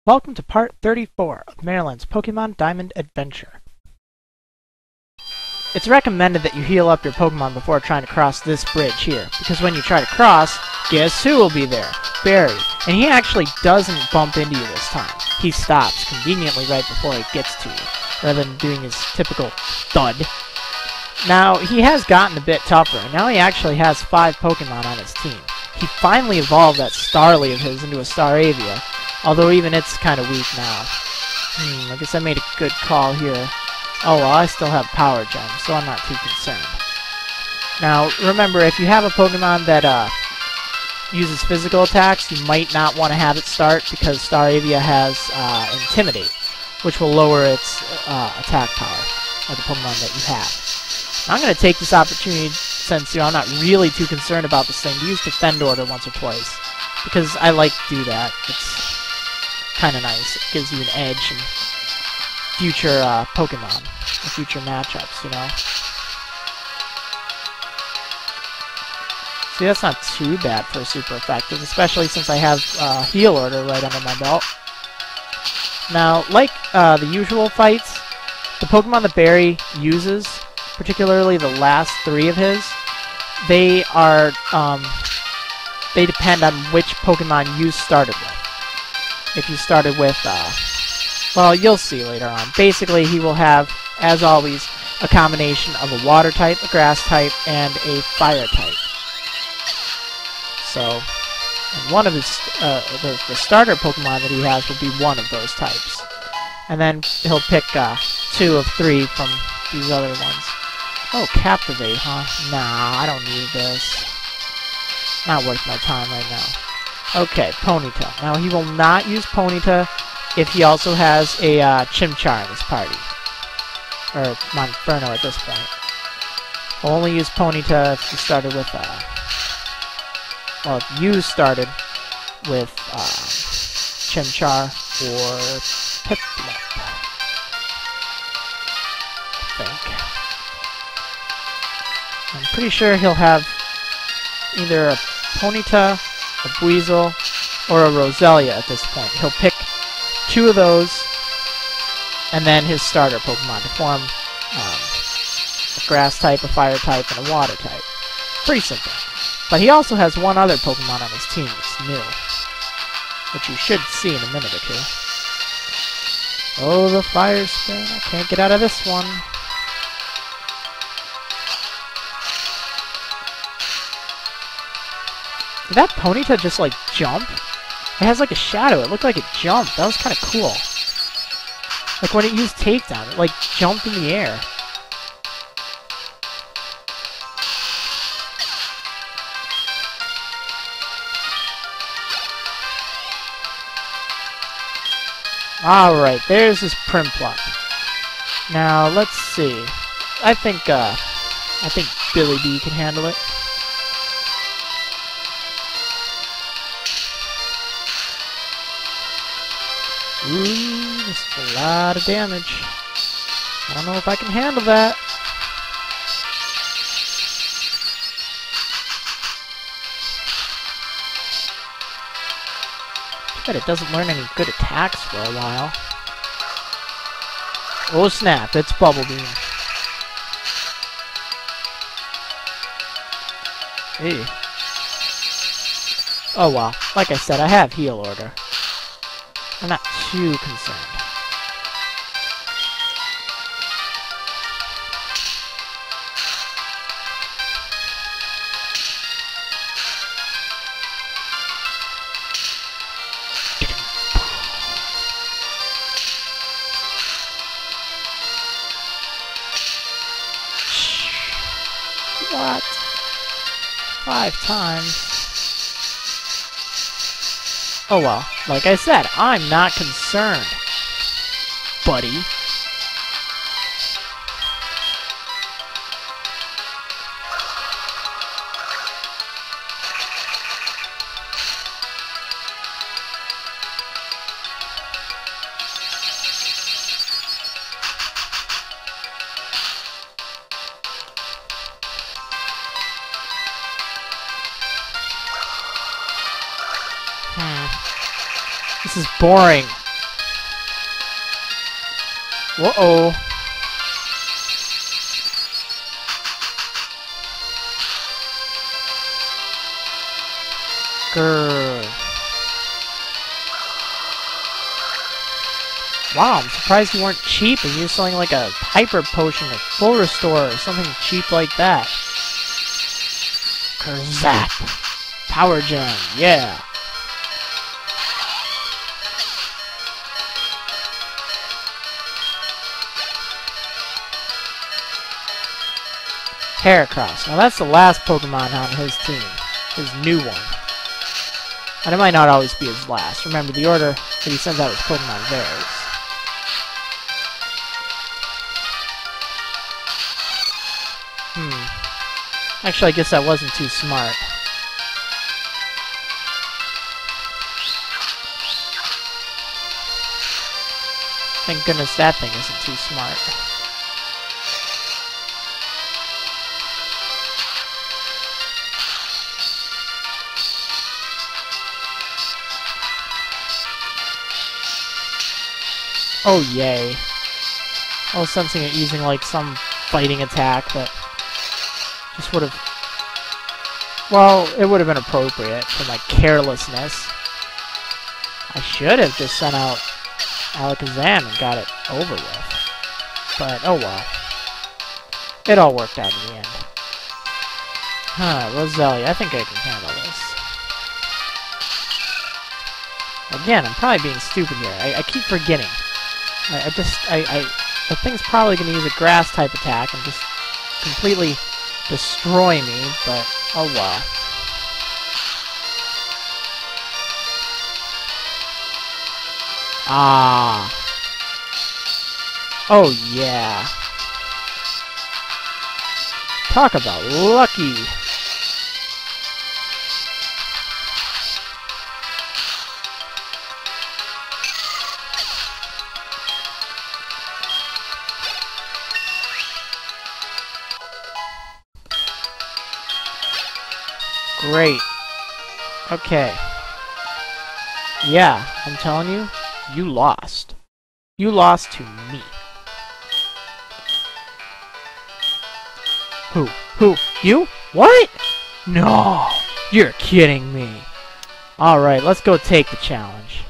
Welcome to part 34 of Marriland's Pokemon Diamond Adventure. It's recommended that you heal up your Pokemon before trying to cross this bridge here, because when you try to cross, guess who will be there? Barry. And he actually doesn't bump into you this time. He stops conveniently right before he gets to you, rather than doing his typical thud. Now, he has gotten a bit tougher, and now he actually has 5 Pokemon on his team. He finally evolved that Starly of his into a Staravia, although even it's kind of weak now. I guess I made a good call here. Oh well, I still have Power Gem, so I'm not too concerned. Now, remember, if you have a Pokemon that uses physical attacks, you might not want to have it start, because Staravia has Intimidate, which will lower its attack power of the Pokemon that you have. Now, I'm going to take this opportunity, since I'm not really too concerned about this thing, to use Defend Order once or twice, because I like to do that. It's kind of nice. It gives you an edge in future Pokemon, or future matchups, you know? See, that's not too bad for a super effective, especially since I have Heal Order right under my belt. Now, like the usual fights, the Pokemon that Barry uses, particularly the last 3 of his, they are, they depend on which Pokemon you started with. If you started with, well, you'll see later on. Basically, he will have, as always, a combination of a water type, a grass type, and a fire type. So, and one of his, the starter Pokemon that he has will be one of those types. And then he'll pick 2 of 3 from these other ones. Oh, Captivate, huh? Nah, I don't need this. Not worth my time right now. Okay, Ponyta. Now, he will not use Ponyta if he also has a Chimchar in his party. Or Monferno at this point. He'll only use Ponyta if you started with, well, if you started with Chimchar or Piplup, I think. I'm pretty sure he'll have either a Ponyta, a Buizel, or a Roselia at this point. He'll pick 2 of those, and then his starter Pokemon to form a grass type, a fire type, and a water type. Pretty simple. But he also has one other Pokemon on his team that's new, which you should see in a minute or 2. Oh, the fire spin. I can't get out of this one. Did that Ponyta just, like, jump? It has, like, a shadow. It looked like it jumped. That was kind of cool. Like, when it used Takedown, it, like, jumped in the air. Alright, there's his Prinplup. Now, let's see. I think Billy B can handle it. Ooh, that's a lot of damage. I don't know if I can handle that. Too bad it doesn't learn any good attacks for a while. Oh snap, it's Bubble Beam. Hey. Oh well, like I said, I have Heal Order. I'm not too concerned. What? 5 times? Oh well, like I said, I'm not concerned, buddy. This is boring. Whoa-oh. Grrr. Wow, I'm surprised you weren't cheap and you're selling like a hyper potion or full restore or something cheap like that. Kerzap. Power gem, yeah. Heracross. Now that's the last Pokemon on his team. His new one. And it might not always be his last. Remember, the order that he sends out his Pokemon varies. Actually, I guess that wasn't too smart. Thank goodness that thing isn't too smart. Oh, yay. I was sensing it using, like, some fighting attack that just would have... Well, it would have been appropriate for my carelessness. I should have just sent out Alakazam and got it over with. But, oh well. It all worked out in the end. Huh, Roselia, I think I can handle this. Again, I'm probably being stupid here. I keep forgetting. The thing's probably going to use a grass-type attack and just completely destroy me, but oh well. Ah. Oh yeah. Talk about lucky. Great. Okay. Yeah, I'm telling you, you lost. You lost to me. Who? Who? You? What? No! You're kidding me. Alright, let's go take the challenge.